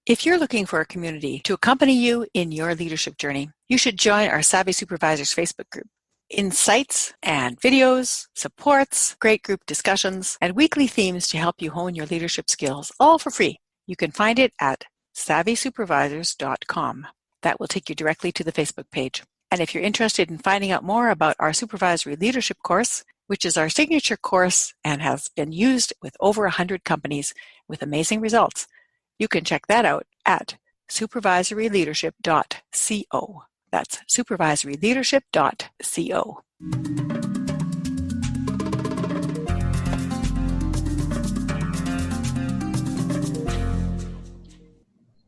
If you're looking for a community to accompany you in your leadership journey, you should join our Savvy Supervisors Facebook group. Insights and videos, supports, great group discussions, and weekly themes to help you hone your leadership skills, all for free. You can find it at savvysupervisors.com. That will take you directly to the Facebook page. And if you're interested in finding out more about our supervisory leadership course, which is our signature course and has been used with over 100 companies with amazing results, you can check that out at supervisoryleadership.co. That's supervisoryleadership.co.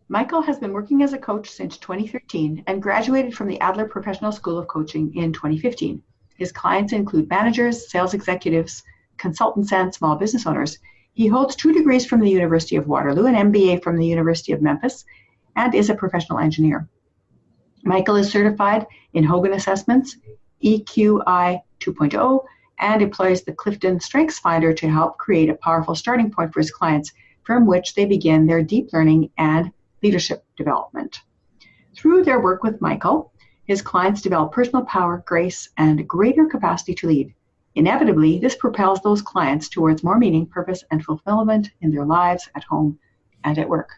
Michael has been working as a coach since 2013 and graduated from the Adler Professional School of Coaching in 2015. His clients include managers, sales executives, consultants, and small business owners. He holds 2 degrees from the University of Waterloo, an MBA from the University of Memphis, and is a professional engineer. Michael is certified in Hogan Assessments, EQI 2.0, and employs the Clifton Strengths Finder to help create a powerful starting point for his clients from which they begin their deep learning and leadership development. Through their work with Michael, his clients develop personal power, grace, and greater capacity to lead. Inevitably, this propels those clients towards more meaning, purpose, and fulfillment in their lives, at home, and at work.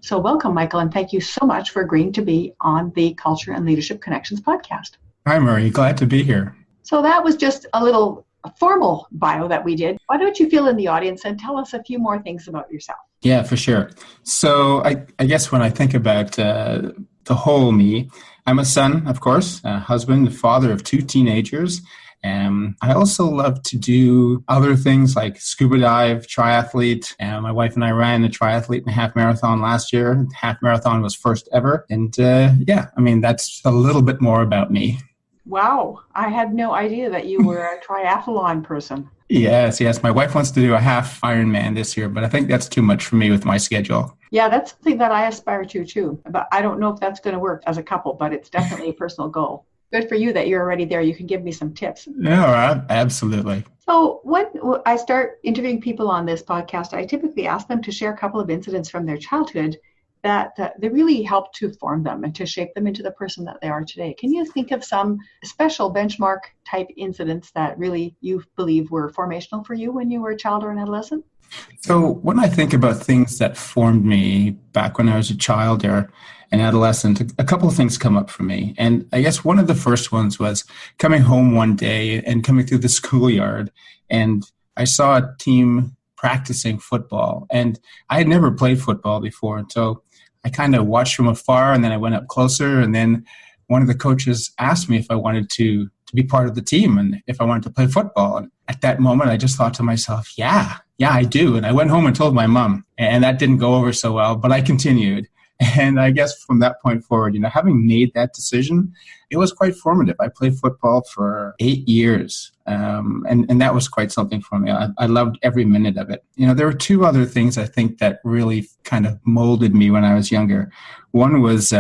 So welcome, Michael, and thank you so much for agreeing to be on the Culture and Leadership Connections podcast. Hi, Marie. Glad to be here. So that was just a little formal bio that we did. Why don't you fill in the audience and tell us a few more things about yourself? Yeah, for sure. So I guess when I think about the whole me, I'm a son, of course, a husband, the father of 2 teenagers. I also love to do other things like scuba dive, triathlete. My wife and I ran a triathlete and a half marathon last year. Half marathon was first ever. And that's a little bit more about me. Wow. I had no idea that you were a triathlon person. Yes. My wife wants to do a half Ironman this year, but I think that's too much for me with my schedule. Yeah, that's something that I aspire to too. But I don't know if that's going to work as a couple, but it's definitely a personal goal. Good for you that you're already there. You can give me some tips. Yeah, absolutely. So when I start interviewing people on this podcast, I typically ask them to share a couple of incidents from their childhood that they really helped to form them and to shape them into the person that they are today. Can you think of some special benchmark type incidents that really you believe were formational for you when you were a child or an adolescent? So when I think about things that formed me back when I was a child or an adolescent, a couple of things come up for me. And I guess one of the first ones was coming home one day and coming through the schoolyard, and I saw a team practicing football. And I had never played football before, and so I kind of watched from afar, and then I went up closer, and then one of the coaches asked me if I wanted to be part of the team and if I wanted to play football. And at that moment, I just thought to myself, yeah, I do. And I went home and told my mom, and that didn't go over so well, but I continued. And I guess from that point forward, having made that decision, it was quite formative. I played football for 8 years, and that was quite something for me. I loved every minute of it. There were 2 other things I think that really kind of molded me when I was younger. One was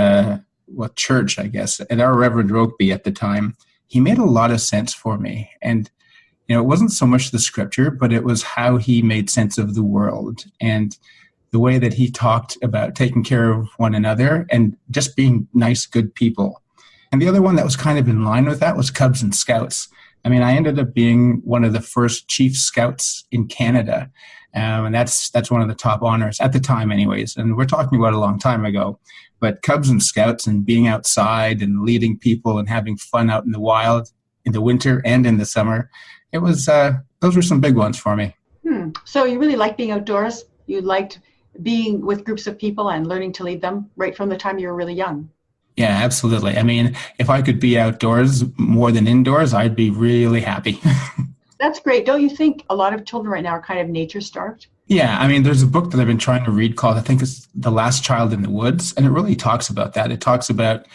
church, I guess, and our Reverend Rokeby at the time. He made a lot of sense for me. And it wasn't so much the scripture, but it was how he made sense of the world and the way that he talked about taking care of one another and just being nice, good people. And the other one that was kind of in line with that was Cubs and Scouts. I ended up being one of the first chief scouts in Canada. And that's one of the top honors at the time anyways. And we're talking about a long time ago. But Cubs and Scouts and being outside and leading people and having fun out in the wild in the winter and in the summer, it was those were some big ones for me. So you really liked being outdoors? You liked being with groups of people and learning to lead them right from the time you were really young? Yeah, absolutely. If I could be outdoors more than indoors, I'd be really happy. That's great. Don't you think a lot of children right now are kind of nature starved? Yeah, there's a book that I've been trying to read called, I think it's The Last Child in the Woods, and it really talks about that. It talks about,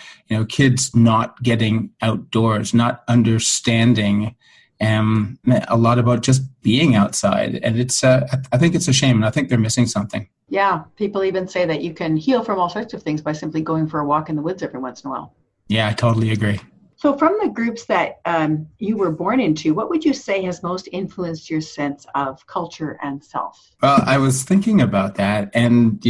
kids not getting outdoors, not understanding a lot about just being outside. And it's, I think it's a shame, and I think they're missing something. Yeah, people even say that you can heal from all sorts of things by simply going for a walk in the woods every once in a while. Yeah, I totally agree. So from the groups that you were born into, what would you say has most influenced your sense of culture and self? Well, I was thinking about that. And,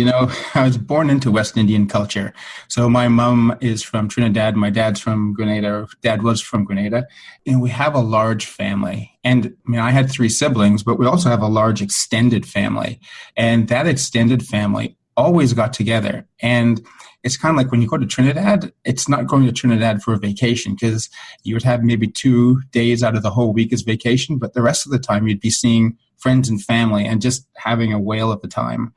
I was born into West Indian culture. So my mom is from Trinidad. My dad's from Grenada. Or dad was from Grenada. And we have a large family. And I had 3 siblings, but we also have a large extended family. And that extended family always got together. And it's kind of like when you go to Trinidad, it's not going to Trinidad for a vacation, because you would have maybe 2 days out of the whole week as vacation, but the rest of the time you'd be seeing friends and family and just having a whale of a time.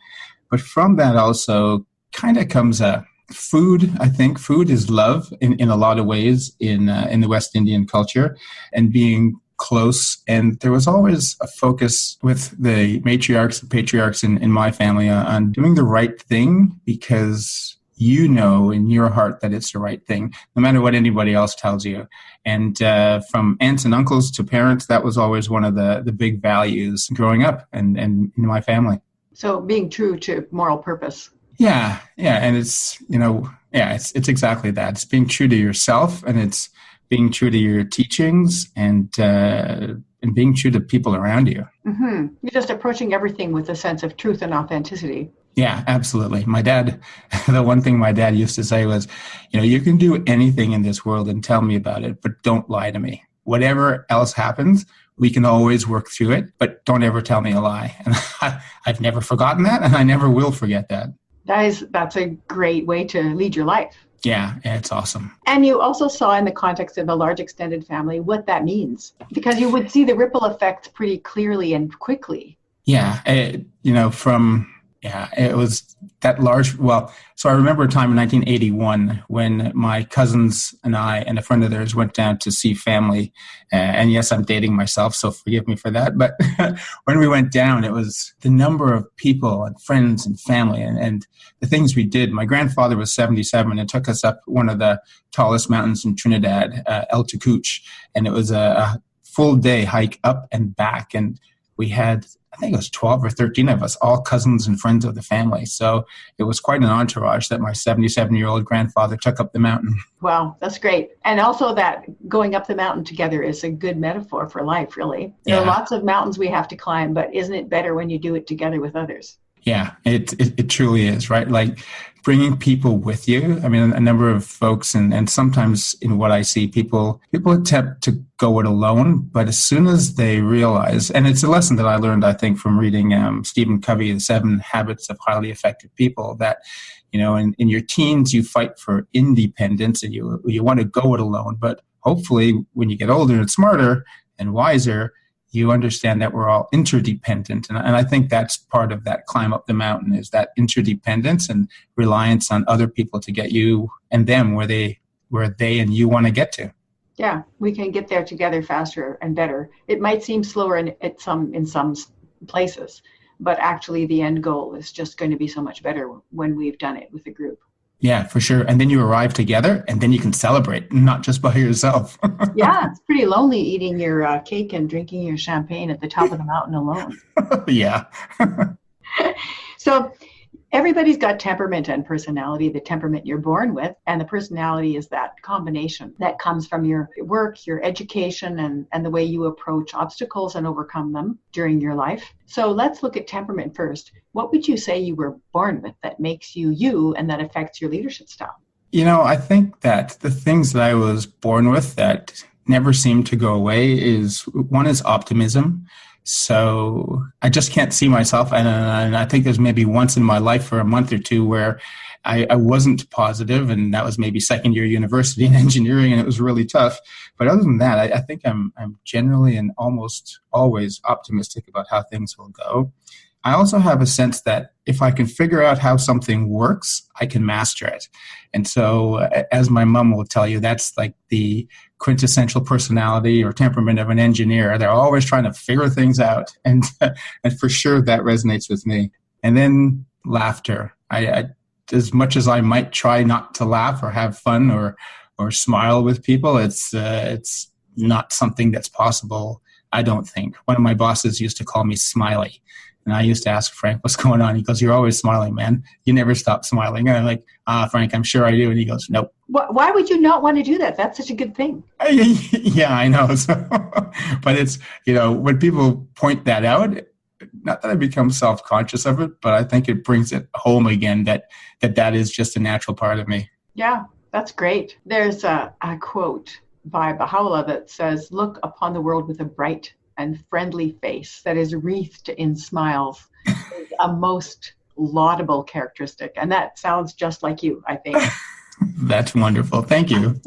But from that also kind of comes food. I think food is love in a lot of ways in the West Indian culture, and being close. And there was always a focus with the matriarchs and patriarchs in my family on doing the right thing, because you know in your heart that it's the right thing, no matter what anybody else tells you. And from aunts and uncles to parents, that was always one of the big values growing up and in my family. So being true to moral purpose. Yeah. And it's, it's exactly that. It's being true to yourself, and it's being true to your teachings, and being true to people around you. Mm-hmm. You're just approaching everything with a sense of truth and authenticity. Yeah, absolutely. My dad, the one thing my dad used to say was, you can do anything in this world and tell me about it, but don't lie to me. Whatever else happens, we can always work through it, but don't ever tell me a lie. And I've never forgotten that, and I never will forget that. That's a great way to lead your life. Yeah, it's awesome. And you also saw in the context of a large extended family what that means, because you would see the ripple effects pretty clearly and quickly. Yeah, it was that large. Well, so I remember a time in 1981 when my cousins and I and a friend of theirs went down to see family. And yes, I'm dating myself, so forgive me for that. But when we went down, it was the number of people and friends and family and the things we did. My grandfather was 77 and took us up one of the tallest mountains in Trinidad, El Tacuch. And it was a full day hike up and back. And we had, I think it was 12 or 13 of us, all cousins and friends of the family. So it was quite an entourage that my 77-year-old grandfather took up the mountain. Wow, that's great. And also that going up the mountain together is a good metaphor for life, really. There are lots of mountains we have to climb, but isn't it better when you do it together with others? Yeah, it truly is, right? Like bringing people with you. I mean, a number of folks, and sometimes in what I see, people attempt to go it alone, but as soon as they realize, and it's a lesson that I learned, I think, from reading Stephen Covey, The 7 Habits of Highly Effective People, that, in your teens, you fight for independence and you want to go it alone. But hopefully when you get older and smarter and wiser, you understand that we're all interdependent. And I think that's part of that climb up the mountain, is that interdependence and reliance on other people to get you and them where they and you want to get to. Yeah, we can get there together faster and better. It might seem slower in some places, but actually the end goal is just going to be so much better when we've done it with a group. Yeah, for sure. And then you arrive together, and then you can celebrate, not just by yourself. Yeah, it's pretty lonely eating your cake and drinking your champagne at the top of the mountain alone. Yeah. So everybody's got temperament and personality, the temperament you're born with, and the personality is that combination that comes from your work, your education, and the way you approach obstacles and overcome them during your life. So let's look at temperament first. What would you say you were born with that makes you you and that affects your leadership style? I think that the things that I was born with that never seem to go away is optimism. So I just can't see myself. And I think there's maybe once in my life for a month or two where I wasn't positive, and that was maybe second year university in engineering, and it was really tough. But other than that, I think I'm generally and almost always optimistic about how things will go. I also have a sense that if I can figure out how something works, I can master it. And so, as my mom will tell you, that's like the quintessential personality or temperament of an engineer. They're always trying to figure things out. And for sure, that resonates with me. And then laughter. I as much as I might try not to laugh or have fun or smile with people, it's not something that's possible, I don't think. One of my bosses used to call me Smiley. And I used to ask Frank, what's going on? He goes, you're always smiling, man. You never stop smiling. And I'm like, Frank, I'm sure I do. And he goes, nope. Why would you not want to do that? That's such a good thing. Yeah, I know. So, but it's, when people point that out, not that I become self-conscious of it, but I think it brings it home again that is just a natural part of me. Yeah, that's great. There's a quote by Baha'u'llah that says, look upon the world with a bright and friendly face that is wreathed in smiles is a most laudable characteristic. And that sounds just like you, I think. That's wonderful. Thank you.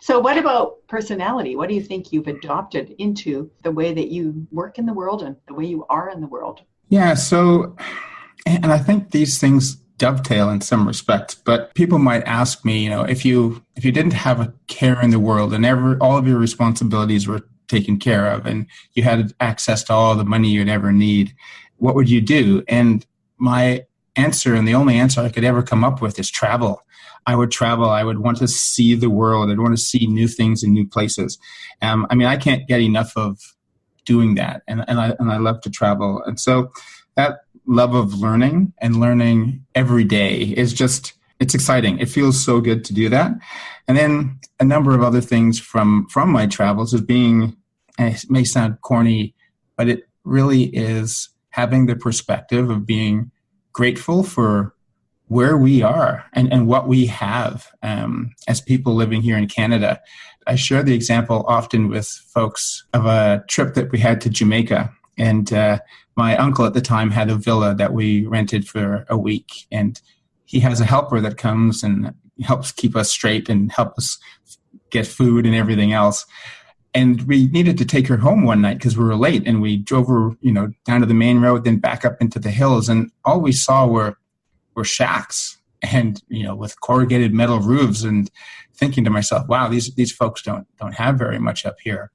So what about personality? What do you think you've adopted into the way that you work in the world and the way you are in the world? Yeah, so, and I think these things dovetail in some respects, but people might ask me, if you didn't have a care in the world and all of your responsibilities were taken care of and you had access to all the money you'd ever need, what would you do? And my answer, and the only answer I could ever come up with, is travel. I would travel. I would want to see the world. I'd want to see new things in new places. I can't get enough of doing that, and I love to travel. And so that love of learning and learning every day is just, it's exciting. It feels so good to do that. And then a number of other things from my travels is being, it may sound corny, but it really is having the perspective of being grateful for where we are and what we have as people living here in Canada. I share the example often with folks of a trip that we had to Jamaica. And my uncle at the time had a villa that we rented for a week. And he has a helper that comes and helps keep us straight and help us get food and everything else. And we needed to take her home one night because we were late. And we drove her, down to the main road, then back up into the hills. And all we saw were shacks and, with corrugated metal roofs, and thinking to myself, wow, these folks don't have very much up here.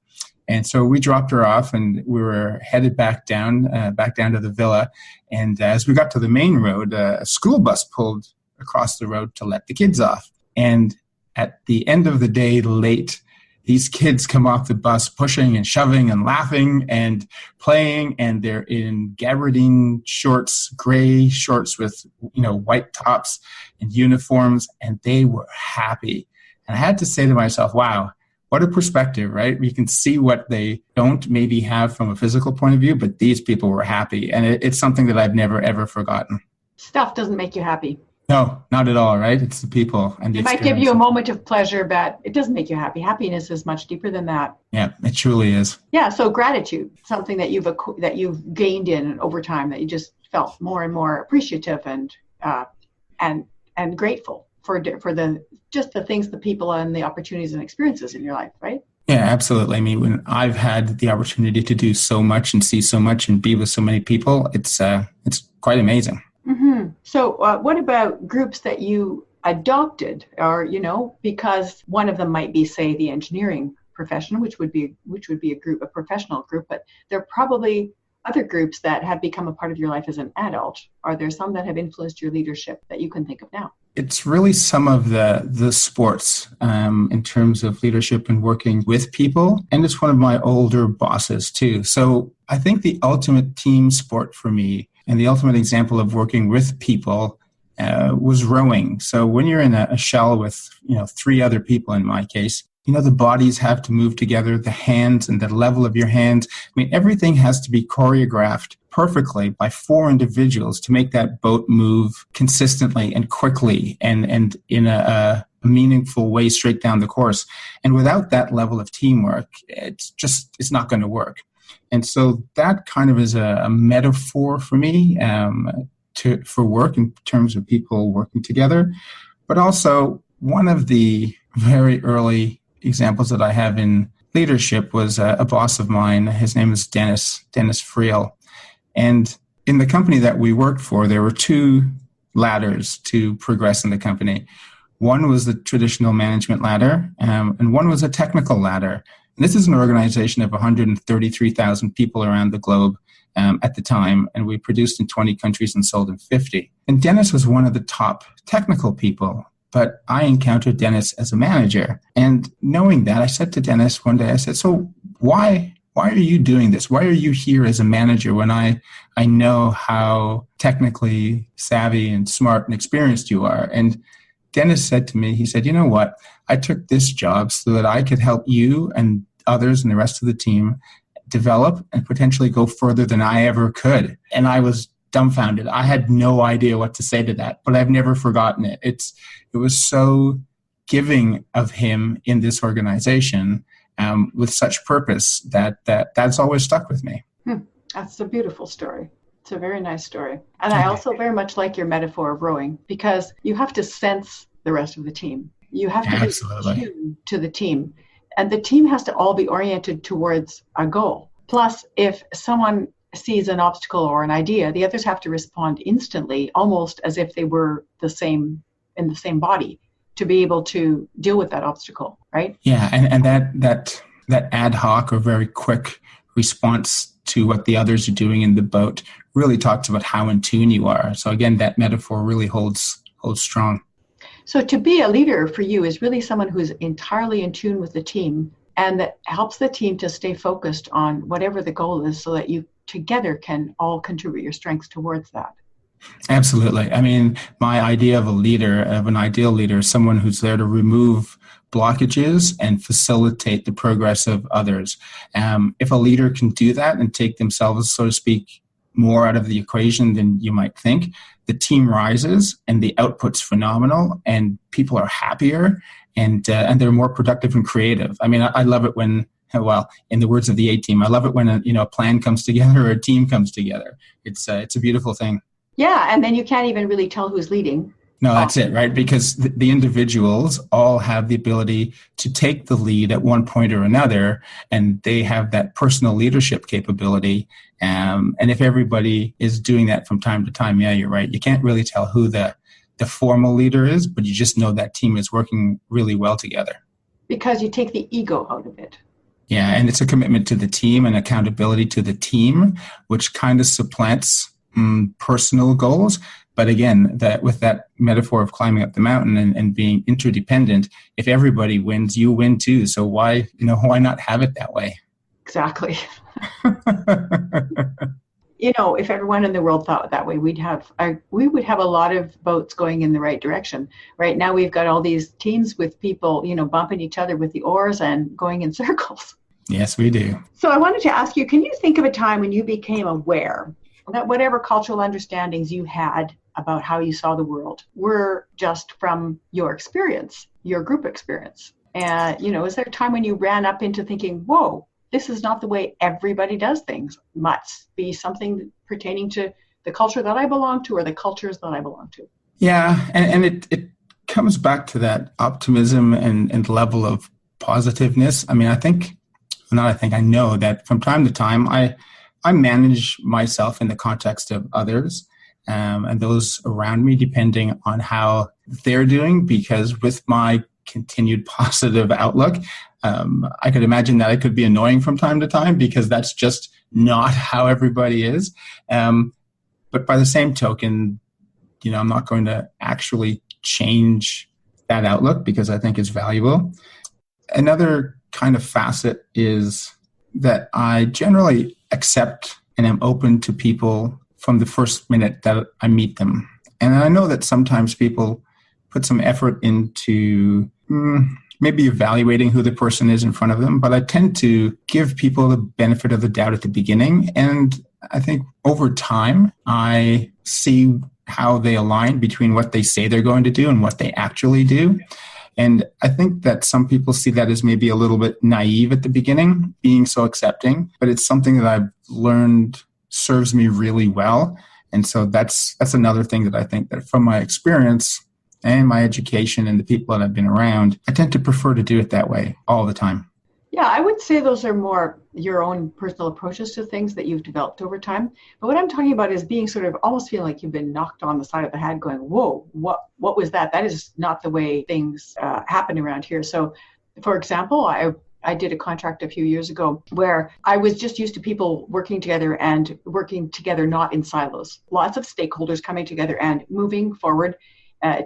And so we dropped her off and we were headed back down to the villa. And as we got to the main road, a school bus pulled across the road to let the kids off. And at the end of the day, late, these kids come off the bus pushing and shoving and laughing and playing, and they're in gabardine shorts, gray shorts with, white tops and uniforms, and they were happy. And I had to say to myself, wow, what a perspective, right? You can see what they don't maybe have from a physical point of view, but these people were happy. And it's something that I've never, ever forgotten. Stuff doesn't make you happy. No, not at all, right? It's the people and the It might give you a moment of pleasure, but it doesn't make you happy. Happiness is much deeper than that. Yeah, it truly is. Yeah, so gratitude, something that you've gained in over time, that you just felt more and more appreciative and grateful for the things, the people, and the opportunities and experiences in your life, right? Yeah, absolutely. When I've had the opportunity to do so much and see so much and be with so many people, it's quite amazing. Mm-hmm. So what about groups that you adopted, or, because one of them might be, say, the engineering profession, which would be a professional group, but there are probably other groups that have become a part of your life as an adult. Are there some that have influenced your leadership that you can think of now? It's really some of the sports in terms of leadership and working with people. And it's one of my older bosses too. So I think the ultimate team sport for me, and the ultimate example of working with people, was rowing. So when you're in a shell with, 3 other people in my case, the bodies have to move together, the hands and the level of your hands. Everything has to be choreographed perfectly by 4 individuals to make that boat move consistently and quickly and in a meaningful way straight down the course. And without that level of teamwork, it's not going to work. And so that kind of is a metaphor for me for work in terms of people working together. But also one of the very early examples that I have in leadership was a boss of mine. His name is Dennis Friel. And in the company that we worked for, there were 2 ladders to progress in the company. One was the traditional management ladder, and one was a technical ladder. And this is an organization of 133,000 people around the globe at the time, and we produced in 20 countries and sold in 50. And Dennis was one of the top technical people, but I encountered Dennis as a manager. And knowing that, I said to Dennis one day, I said, so why why are you doing this? Why are you here as a manager when I know how technically savvy and smart and experienced you are? And Dennis said to me, he said, you know what? I took this job so that I could help you and others and the rest of the team develop and potentially go further than I ever could. And I was dumbfounded. I had no idea what to say to that, but I've never forgotten it. It was so giving of him in this organization with such purpose that's always stuck with me. That's a beautiful story. It's a very nice story. And I also very much like your metaphor of rowing, because you have to sense the rest of the team. You have to be tuned to the team. And the team has to all be oriented towards a goal. Plus, if someone sees an obstacle or an idea, the others have to respond instantly, almost as if they were in the same body, to be able to deal with that obstacle, right? Yeah, and that ad hoc or very quick response to what the others are doing in the boat really talks about how in tune you are. So again, that metaphor really holds strong. So to be a leader for you is really someone who's entirely in tune with the team and that helps the team to stay focused on whatever the goal is so that you together can all contribute your strengths towards that. Absolutely. I mean, my idea of an ideal leader, is someone who's there to remove blockages and facilitate the progress of others. If a leader can do that and take themselves, so to speak, more out of the equation than you might think, the team rises and the output's phenomenal and people are happier and they're more productive and creative. I mean, I love it when, well, in the words of the A-Team, I love it when a plan comes together or a team comes together. It's a beautiful thing. Yeah, and then you can't even really tell who's leading. No, that's it, right? Because the individuals all have the ability to take the lead at one point or another, and they have that personal leadership capability. And if everybody is doing that from time to time, yeah, you're right. You can't really tell who the formal leader is, but you just know that team is working really well together. Because you take the ego out of it. Yeah, and it's a commitment to the team and accountability to the team, which kind of supplants personal goals. But again, with that metaphor of climbing up the mountain and being interdependent, if everybody wins, you win too. So why not have it that way? Exactly. If everyone in the world thought that way, we would have a lot of boats going in the right direction. Right now, we've got all these teams with people, bumping each other with the oars and going in circles. Yes, we do. So I wanted to ask you, can you think of a time when you became aware that whatever cultural understandings you had about how you saw the world were just from your experience, your group experience? And, is there a time when you ran up into thinking, whoa, this is not the way everybody does things? Must be something pertaining to the culture that I belong to or the cultures that I belong to. Yeah, and it comes back to that optimism and level of positiveness. I mean, I know that from time to time, I manage myself in the context of others and those around me, depending on how they're doing, because with my continued positive outlook, I could imagine that it could be annoying from time to time because that's just not how everybody is. But by the same token, I'm not going to actually change that outlook because I think it's valuable. Another kind of facet is that I generally accept and am open to people from the first minute that I meet them. And I know that sometimes people put some effort into maybe evaluating who the person is in front of them, but I tend to give people the benefit of the doubt at the beginning. And I think over time, I see how they align between what they say they're going to do and what they actually do. And I think that some people see that as maybe a little bit naive at the beginning, being so accepting, but it's something that I've learned serves me really well. And so that's another thing that I think that from my experience and my education and the people that I've been around, I tend to prefer to do it that way all the time. Yeah, I would say those are more your own personal approaches to things that you've developed over time. But what I'm talking about is being sort of almost feeling like you've been knocked on the side of the head going, whoa, what was that? That is not the way things happen around here. So, for example, I did a contract a few years ago where I was just used to people working together not in silos. Lots of stakeholders coming together and moving forward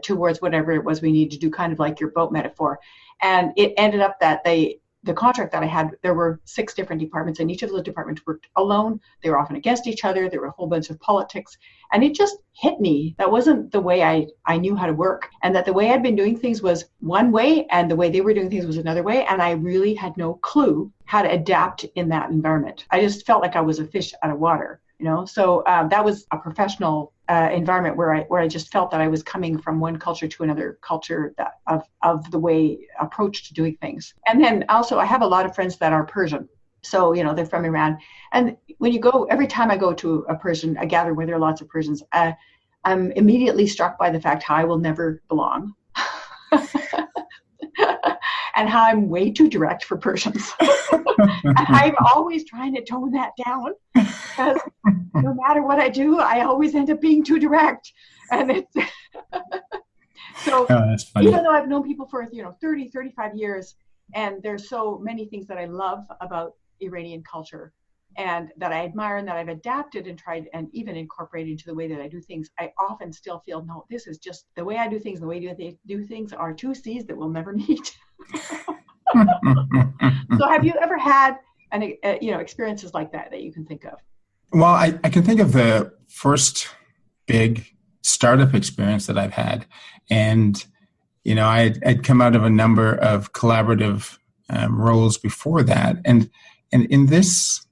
towards whatever it was we needed to do, kind of like your boat metaphor. And it ended up that the the contract that I had, there were 6 different departments, and each of those departments worked alone. They were often against each other. There were a whole bunch of politics. And it just hit me. That wasn't the way I knew how to work. And that the way I'd been doing things was one way, and the way they were doing things was another way. And I really had no clue how to adapt in that environment. I just felt like I was a fish out of water. So that was a professional environment where I just felt that I was coming from one culture to another culture of the way approach to doing things. And then also I have a lot of friends that are Persian. So, they're from Iran. And every time I go to a gathering where there are lots of Persians, I'm immediately struck by the fact how I will never belong. And how I'm way too direct for Persians. And I'm always trying to tone that down because no matter what I do, I always end up being too direct. And it's so that's funny. Even though I've known people for 30, 35 years, and there's so many things that I love about Iranian culture and that I admire and that I've adapted and tried and even incorporated into the way that I do things, I often still feel, no, this is just the way I do things. The way they do things are 2 C's that we'll never meet. So have you ever had experiences like that you can think of? Well, I can think of the first big startup experience that I've had. And, I'd come out of a number of collaborative roles before that. And in this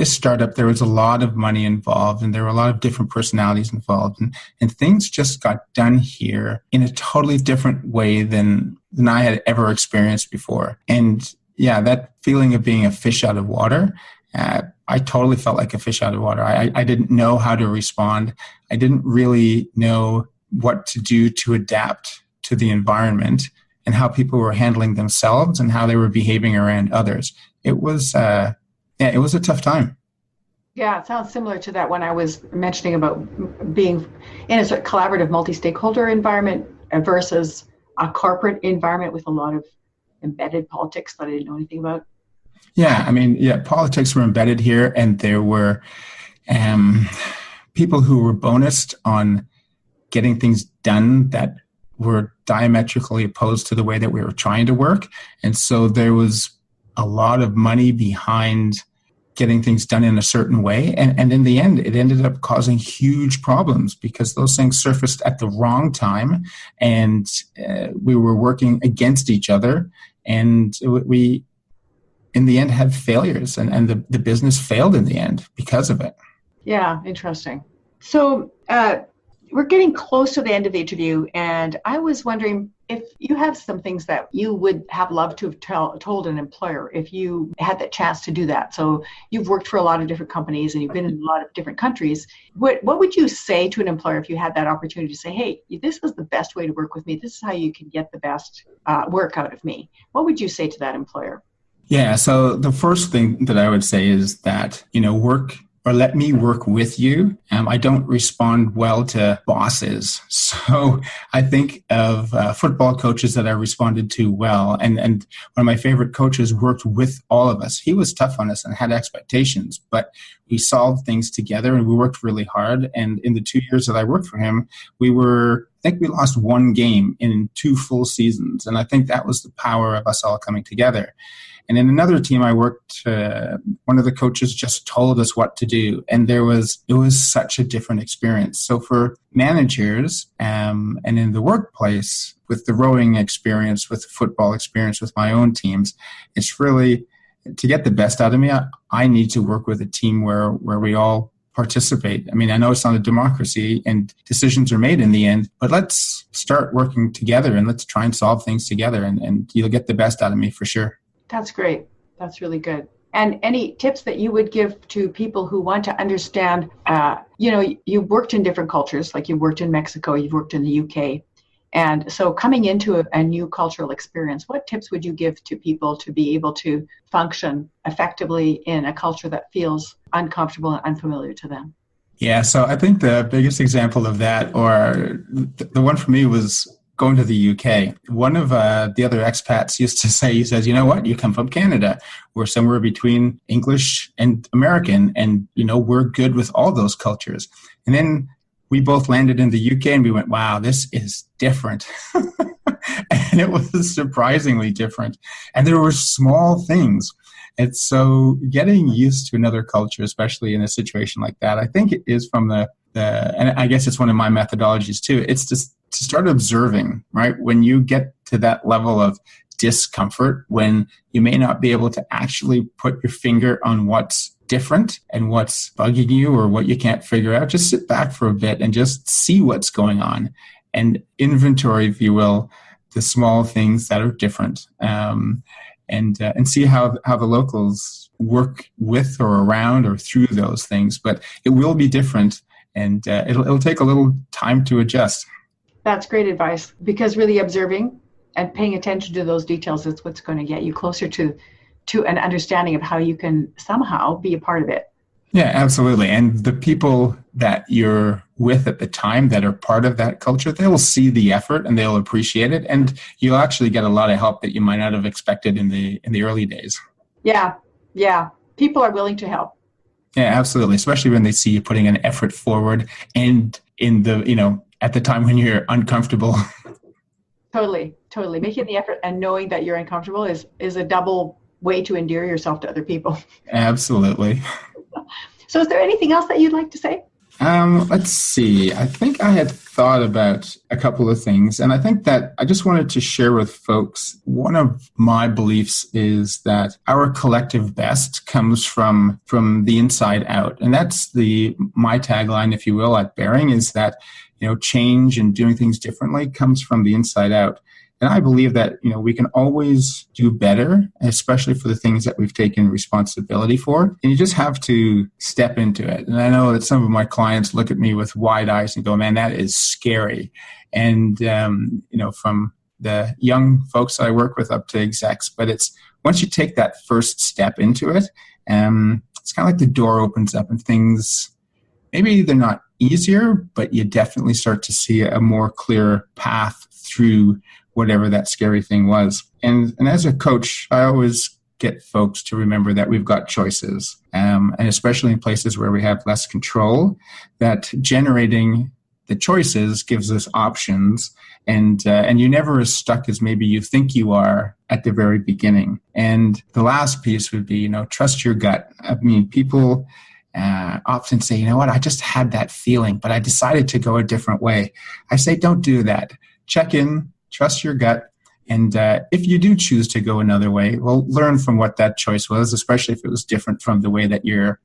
startup, there was a lot of money involved, and there were a lot of different personalities involved, and things just got done here in a totally different way than I had ever experienced before. And yeah, that feeling of being a fish out of water, I totally felt like a fish out of water. I didn't know how to respond. I didn't really know what to do to adapt to the environment and how people were handling themselves and how they were behaving around others. It was a tough time. Yeah, it sounds similar to that when I was mentioning about being in a sort of collaborative multi-stakeholder environment versus a corporate environment with a lot of embedded politics that I didn't know anything about. Yeah, politics were embedded here, and there were people who were bonused on getting things done that were diametrically opposed to the way that we were trying to work. And so there was a lot of money behind getting things done in a certain way. And in the end, it ended up causing huge problems because those things surfaced at the wrong time, and we were working against each other. And we, in the end, had failures, and the business failed in the end because of it. Yeah, interesting. So we're getting close to the end of the interview, and I was wondering if you have some things that you would have loved to have told an employer if you had the chance to do that. So you've worked for a lot of different companies and you've been in a lot of different countries. What would you say to an employer if you had that opportunity to say, hey, this is the best way to work with me. This is how you can get the best work out of me. What would you say to that employer? Yeah, so the first thing that I would say is that, let me work with you. I don't respond well to bosses. So I think of football coaches that I responded to well. And one of my favorite coaches worked with all of us. He was tough on us and had expectations, but we solved things together and we worked really hard. And in the 2 years that I worked for him, I think we lost 1 game in 2 full seasons. And I think that was the power of us all coming together. And in another team I worked, one of the coaches just told us what to do. And it was such a different experience. So for managers and in the workplace, with the rowing experience, with the football experience, with my own teams, it's really, to get the best out of me, I need to work with a team where we all participate. I mean, I know it's not a democracy and decisions are made in the end, but let's start working together and let's try and solve things together, and you'll get the best out of me for sure. That's great. That's really good. And any tips that you would give to people who want to understand, you've worked in different cultures, like you've worked in Mexico, you've worked in the UK. And so coming into a new cultural experience, what tips would you give to people to be able to function effectively in a culture that feels uncomfortable and unfamiliar to them? Yeah, so I think the biggest example of that, or the one for me, was going to the UK. One of the other expats used to say, he says, you know what, you come from Canada. We're somewhere between English and American, and, we're good with all those cultures. And then we both landed in the UK and we went, wow, this is different. And it was surprisingly different. And there were small things. And so getting used to another culture, especially in a situation like that, I think it is from and I guess it's one of my methodologies too. It's just to start observing, right? When you get to that level of discomfort, when you may not be able to actually put your finger on what's different and what's bugging you or what you can't figure out, just sit back for a bit and just see what's going on and inventory, if you will, the small things that are different, and see how the locals work with or around or through those things. But it will be different, and it'll take a little time to adjust. That's great advice, because really observing and paying attention to those details is what's going to get you closer to an understanding of how you can somehow be a part of it. Yeah, absolutely. And the people that you're with at the time that are part of that culture, they will see the effort and they'll appreciate it. And you'll actually get a lot of help that you might not have expected in the early days. Yeah. People are willing to help. Yeah, absolutely. Especially when they see you putting an effort forward and in the, at the time when you're uncomfortable. Totally. Making the effort and knowing that you're uncomfortable is a double way to endear yourself to other people. Absolutely. So is there anything else that you'd like to say? Let's see. I think I had thought about a couple of things, and I think that I just wanted to share with folks, one of my beliefs is that our collective best comes from the inside out. And that's my tagline, if you will, at Bearing, is that, change and doing things differently comes from the inside out. And I believe that, we can always do better, especially for the things that we've taken responsibility for. And you just have to step into it. And I know that some of my clients look at me with wide eyes and go, man, that is scary. And, from the young folks I work with up to execs, but it's once you take that first step into it, it's kind of like the door opens up and things, maybe they're not easier, but you definitely start to see a more clear path through whatever that scary thing was. And as a coach, I always get folks to remember that we've got choices, and especially in places where we have less control, that generating the choices gives us options, and you're never as stuck as maybe you think you are at the very beginning. And the last piece would be, trust your gut. I mean, people often say, what, I just had that feeling, but I decided to go a different way. I say, don't do that. Check in. Trust your gut. And if you do choose to go another way, well, learn from what that choice was, especially if it was different from the way that your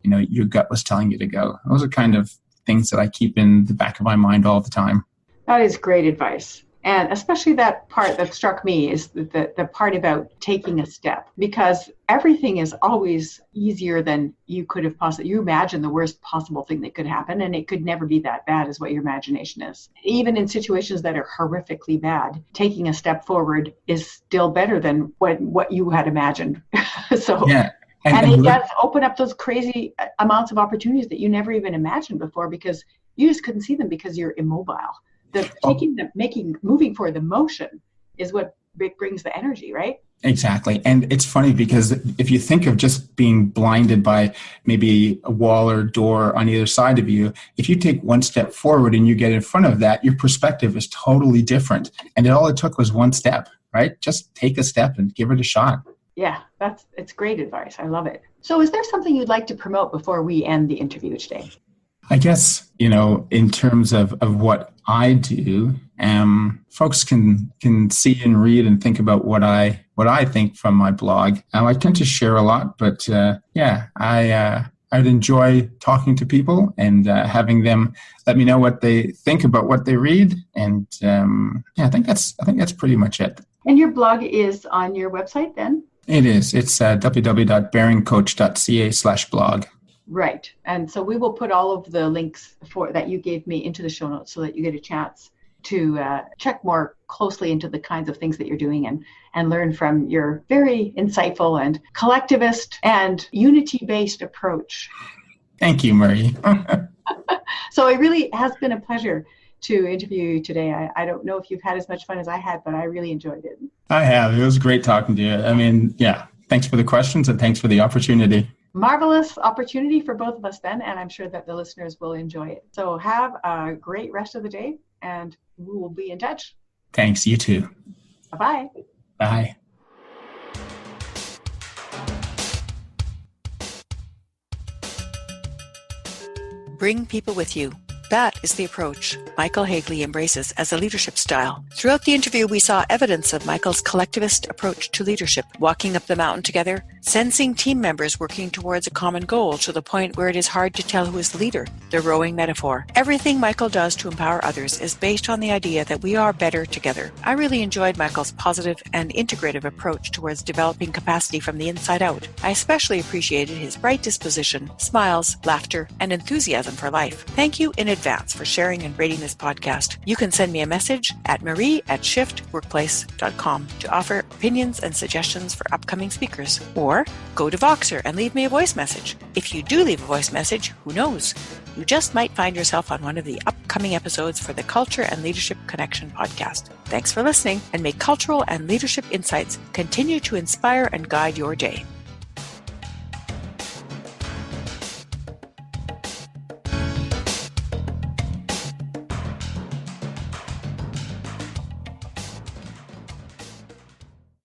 gut was telling you to go. Those are kind of things that I keep in the back of my mind all the time. That is great advice. And especially that part that struck me is the part about taking a step, because everything is always easier than you could have possibly. You imagine the worst possible thing that could happen, and it could never be that bad is what your imagination is. Even in situations that are horrifically bad, taking a step forward is still better than what you had imagined. So, yeah. And it does open up those crazy amounts of opportunities that you never even imagined before, because you just couldn't see them because you're immobile. Moving forward, the motion is what brings the energy, right? Exactly. And it's funny because if you think of just being blinded by maybe a wall or door on either side of you, if you take one step forward and you get in front of that, your perspective is totally different. And all it took was one step, right? Just take a step and give it a shot. Yeah, it's great advice. I love it. So is there something you'd like to promote before we end the interview today? I guess, in terms of what I do, folks can see and read and think about what I think from my blog. I tend to share a lot, but I'd enjoy talking to people and having them let me know what they think about what they read. And I think that's pretty much it. And your blog is on your website then? It is. It's www.bearingcoach.ca/blog. Right. And so we will put all of the links that you gave me into the show notes so that you get a chance to check more closely into the kinds of things that you're doing and learn from your very insightful and collectivist and unity-based approach. Thank you, Marie. So it really has been a pleasure to interview you today. I don't know if you've had as much fun as I had, but I really enjoyed it. I have. It was great talking to you. I mean, thanks for the questions and thanks for the opportunity. Marvelous opportunity for both of us then, and I'm sure that the listeners will enjoy it. So have a great rest of the day, and we will be in touch. Thanks, you too. Bye-bye. Bye. Bring people with you. That is the approach Michael Hagley embraces as a leadership style. Throughout the interview, we saw evidence of Michael's collectivist approach to leadership, walking up the mountain together, sensing team members working towards a common goal to the point where it is hard to tell who is the leader, the rowing metaphor. Everything Michael does to empower others is based on the idea that we are better together. I really enjoyed Michael's positive and integrative approach towards developing capacity from the inside out. I especially appreciated his bright disposition, smiles, laughter, and enthusiasm for life. Thank you in advance for sharing and rating this podcast. You can send me a message at marie@shiftworkplace.com to offer opinions and suggestions for upcoming speakers, or go to Voxer and leave me a voice message. If you do leave a voice message, who knows? You just might find yourself on one of the upcoming episodes for the Culture and Leadership Connection podcast. Thanks for listening, and may cultural and leadership insights continue to inspire and guide your day.